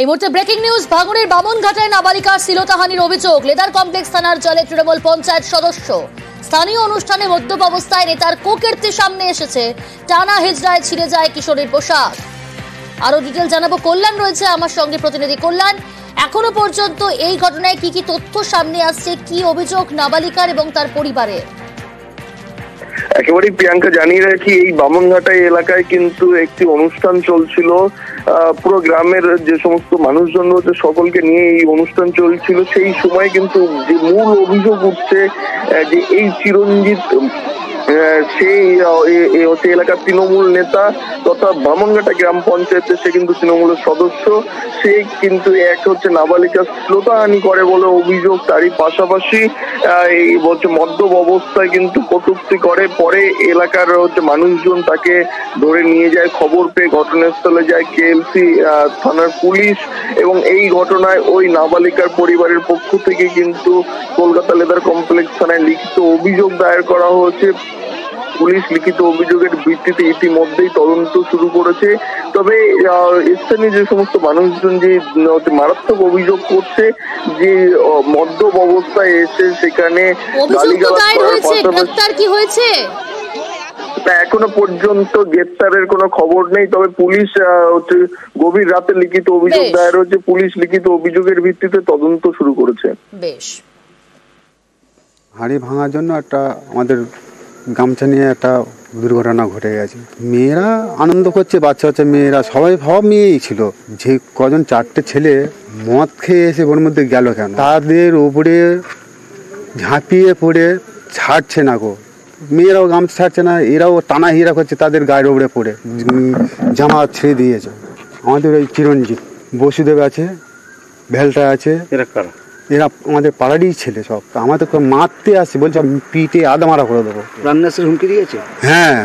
এই মুহূর্তে breaking news. ভাঙড়ের বামনঘাটায় নাবালিকার শ্লীলতাহানির অভিযোগ। লেদার কমপ্লেক্স থানার জলে তৃণমূল পঞ্চায়েত সদস্য। স্থানীয় অনুষ্ঠানে মদ্যপ অবস্থায় নেতার কুকীর্তি সামনে এসেছে। টানা হেজড়ায় ছিঁড়ে যায় কিশোরীর পোশাক। আরো ডিটেল জানাবো, কল্যাণ রয়েছে আমার সঙ্গে, প্রতিনিধি কল্যাণ। এখনো পর্যন্ত এই ঘটনায় কি কি তথ্য সামনে আসছে, কি অভিযোগ নাবালিকার এবং তার পরিবারের? একেবারেই প্রিয়াঙ্কা, জানিয়ে রাখি, এই বামনঘাটা এলাকায় কিন্তু একটি অনুষ্ঠান চলছিল। পুরো গ্রামের যে সমস্ত মানুষজন রয়েছে সকলকে নিয়ে এই অনুষ্ঠান চলছিল। সেই সময় কিন্তু যে মূল অভিযোগ উঠছে যে এই চিরঞ্জিত সেই এলাকার তৃণমূল নেতা তথা বামনঘাটা গ্রাম পঞ্চায়েতের সে কিন্তু তৃণমূলের সদস্য। সে কিন্তু এক হচ্ছে নাবালিকা শ্লীলতাহানি করে বলে অভিযোগ। তারই পাশাপাশি এই হচ্ছে মদ্যপ অবস্থায় কিন্তু কটূক্তি করে। পরে এলাকার হচ্ছে মানুষজন তাকে ধরে নিয়ে যায়। খবর পেয়ে ঘটনাস্থলে যায় কেএলসি থানার পুলিশ, এবং এই ঘটনায় ওই নাবালিকার পরিবারের পক্ষ থেকে কিন্তু কলকাতা লেদার কমপ্লেক্স থানায় লিখিত অভিযোগ দায়ের করা হয়েছে। পুলিশ লিখিত অভিযোগের ভিত্তিতে ইতিমধ্যেই তদন্ত শুরু করেছে। তবে স্থানীয় যে সমস্ত মানুষজন যে মারাত্মক অভিযোগ করছে যে মদ্যপ অবস্থায় এসে সেখানে এখনো পর্যন্ত গ্রেপ্তারের কোনো খবর নেই। তবে পুলিশ হচ্ছে গভীর রাতে লিখিত অভিযোগ দায়ের হয়েছে। পুলিশ লিখিত অভিযোগের ভিত্তিতে তদন্ত শুরু করেছে। বেশ, হাঁড়ি ভাঙার জন্য একটা আমাদের গামছা নিয়ে একটা দুর্ঘটনা ঘটে গেছে। মেয়েরা আনন্দ করছে, বাচ্চা বাচ্চা মেয়েরা সবাই, সব মেয়েই ছিল। যে কজন চারটে ছেলে মদ খেয়ে এসে ওর মধ্যে গেল কেন, তাদের উপরে ঝাঁপিয়ে পড়ে ছাড়ছে না গো। মেয়েরাও গামছা ছাড়ছে না, এরাও টানা হিরা করছে তাদের গায়ের উপরে পড়ে, জামা ছেড়ে দিয়েছে। আমাদের ওই চিরঞ্জিত, বসুদেব আছে, ভেলটা আছে, এরা আমাদের পাড়ারই ছেলে সব। আমাদের মারতে আসছে, বলছে পিঠে আদা মারা করে দেবো। প্রাণনাশের হুমকি দিয়েছে। হ্যাঁ,